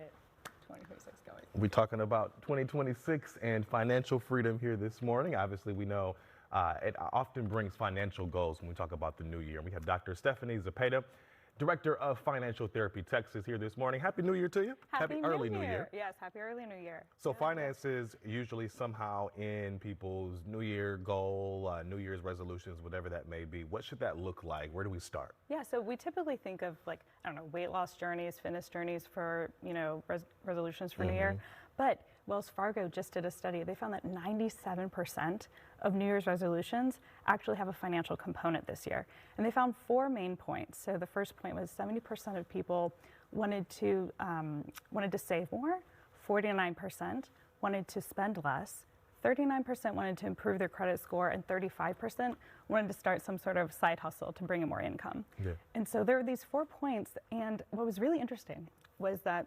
get 2026 going. We're talking about 2026 and financial freedom here this morning. Obviously, we know it often brings financial goals when we talk about the new year. We have Dr. Stephanie Zepeda, Director of Financial Therapy Texas, here this morning. Happy New Year to you. Happy early New Year. Yes, happy early New Year. So finances usually somehow in people's New Year goal, New Year's resolutions, whatever that may be. What should that look like? Where do we start? Yeah, so we typically think of weight loss journeys, fitness journeys for, resolutions for New Year. But Wells Fargo just did a study. They found that 97% of New Year's resolutions actually have a financial component this year. And they found 4 main points. So the first point was 70% of people wanted to save more, 49% wanted to spend less, 39% wanted to improve their credit score, and 35% wanted to start some sort of side hustle to bring in more income. Yeah. And so there are these 4 points. And what was really interesting was that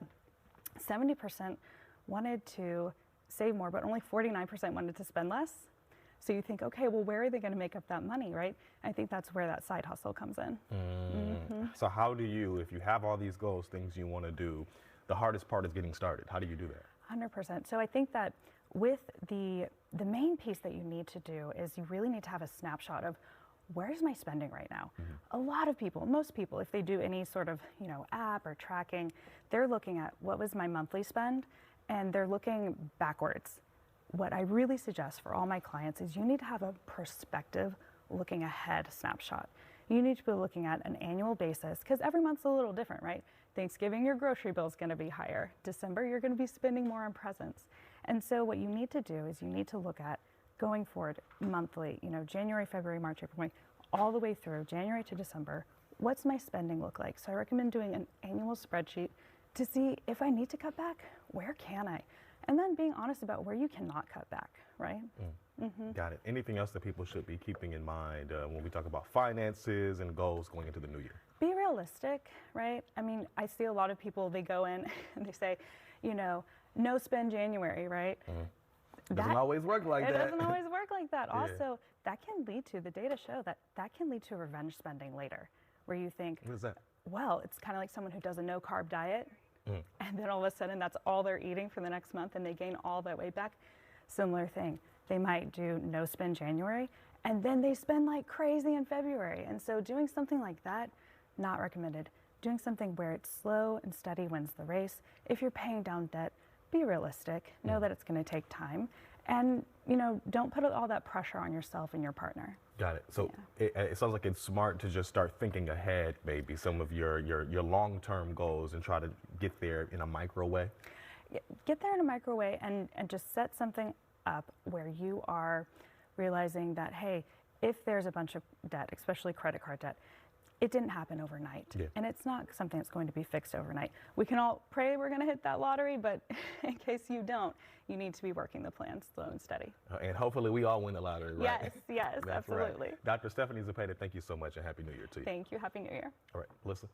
70% wanted to save more, but only 49% wanted to spend less. So you think, okay, well, where are they going to make up that money, right? I think that's where that side hustle comes in. So how do you, if you have all these goals, things you want to do, the hardest part is getting started. How do you do that? 100%. So I think that with the main piece that you need to do is you really need to have a snapshot of where's my spending right now? A lot of people, most people, if they do any sort of, app or tracking, they're looking at what was my monthly spend, and they're looking backwards. What I really suggest for all my clients is you need to have a perspective looking ahead snapshot. You need to be looking at an annual basis because every month's a little different, right? Thanksgiving, your grocery bill is going to be higher. December, you're going to be spending more on presents. And so what you need to do is you need to look at going forward monthly, January, February, March, April, May, all the way through January to December. What's my spending look like? So I recommend doing an annual spreadsheet to see if I need to cut back, where can I? And then being honest about where you cannot cut back, right? Got it. Anything else that people should be keeping in mind when we talk about finances and goals going into the new year? Be realistic, right? I mean, I see a lot of people, they go in and they say, no spend January, right? It doesn't always work like that. It doesn't always work like that. Also, that can lead to, the data show that can lead to revenge spending later, where you think, what is that? Well, it's kind of like someone who does a no carb diet, and then all of a sudden that's all they're eating for the next month and they gain all that weight back. Similar thing. They might do no spend January and then they spend like crazy in February. And so doing something like that, not recommended. Doing something where it's slow and steady wins the race. If you're paying down debt, be realistic. Know that it's going to take time. And, don't put all that pressure on yourself and your partner. Got it. So it sounds like it's smart to just start thinking ahead, maybe some of your long-term goals and try to get there in a micro way. Get there in a micro way and just set something up where you are realizing that, hey, if there's a bunch of debt, especially credit card debt, it didn't happen overnight. And it's not something that's going to be fixed overnight. We can all pray we're going to hit that lottery, but in case you don't, you need to be working the plan slow and steady. And hopefully we all win the lottery, right? Yes, absolutely. Right. Dr. Stephanie Zepeda, thank you so much and Happy New Year to you. Thank you. Happy New Year. All right, Melissa.